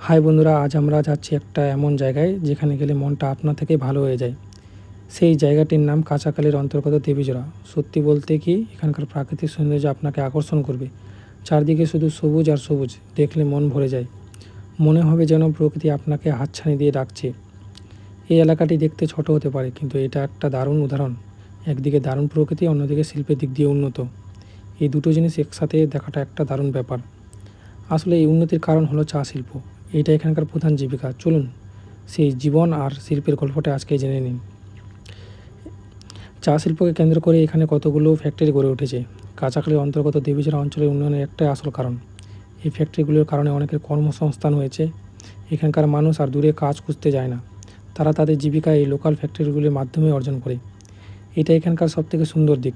High বন্ধুরা, আজ আমরা যাচ্ছি একটা এমন জায়গায় যেখানে গেলে মনটা আপনা থেকে ভালো হয়ে যায়। সেই জায়গাটির নাম কাঁচাখালীর অন্তর্গত দেবীজোড়া। সত্যি বলতে কি, এখানকার প্রাকৃতিক সৌন্দর্য আপনাকে আকর্ষণ করবে। চারদিকে শুধু সবুজ আর সবুজ, দেখলে মন ভরে যায়। মনে হবে যেন প্রকৃতি আপনাকে হাতছানি দিয়ে ডাকছে। এই এলাকাটি দেখতে ছোট হতে পারে, কিন্তু এটা একটা দারুণ উদাহরণ। একদিকে দারুণ প্রকৃতি, অন্যদিকে শিল্পের দিক দিয়ে উন্নত। এই দুটো জিনিস একসাথে দেখাটা একটা দারুণ ব্যাপার। আসলে এই উন্নতির কারণ হলো চা শিল্প। এটা এখানকার প্রধান জীবিকা। চলুন সেই জীবন আর শিল্পের গল্পটা আজকে জেনে নিন। চা শিল্পকে কেন্দ্র করে এখানে কতগুলো ফ্যাক্টরি গড়ে উঠেছে। কাঁচাখালীর অন্তর্গত দেবীজোড়া অঞ্চলের উন্নয়নের একটাই আসল কারণ। এই ফ্যাক্টরিগুলোর কারণে অনেকের কর্মসংস্থান হয়েছে। এখানকার মানুষ আর দূরে কাজ খুঁজতে যায় না, তারা তাদের জীবিকা এই লোকাল ফ্যাক্টরিগুলির মাধ্যমে অর্জন করে। এটা এখানকার সবথেকে সুন্দর দিক।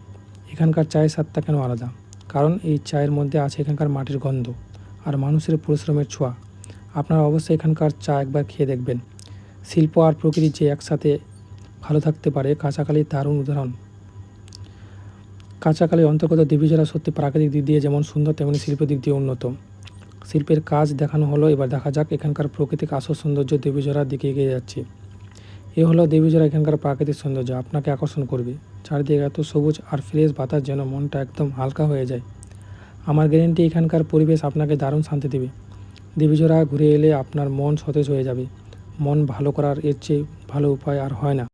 এখানকার চায়ের স্বাদটা কেন আলাদা? কারণ এই চায়ের মধ্যে আছে এখানকার মাটির গন্ধ আর মানুষের পরিশ্রমের ছোঁয়া। আপনারা অবশ্যই এখানকার চা একবার খেয়ে দেখবেন। শিল্প আর প্রকৃতি যে একসাথে ভালো থাকতে পারে, কাঁচাখালীর দারুণ উদাহরণ। কাঁচাখালীর অন্তর্গত দেবীজোড়া সত্যি প্রাকৃতিক দিক দিয়ে যেমন সুন্দর, তেমনি শিল্পের দিক দিয়ে উন্নত। শিল্পের কাজ দেখানো হলো, এবার দেখা যাক এখানকার প্রাকৃতিক আসল সৌন্দর্য। দেবীজোড়ার দিকে এগিয়ে যাচ্ছে। এ হলো দেবীজোড়া, এখানকার প্রাকৃতিক সৌন্দর্য আপনাকে আকর্ষণ করবে। চারিদিকে এত সবুজ আর ফ্রেশ বাতাস, যেন মনটা একদম হালকা হয়ে যায়। আমার গ্যারেন্টি, এখানকার পরিবেশ আপনাকে দারুণ শান্তি দেবে। দেবীজোড়া ঘুরে এলে আপনার মন সতেজ হয়ে যাবে। মন ভালো করার এর চেয়ে ভালো উপায় আর হয় না।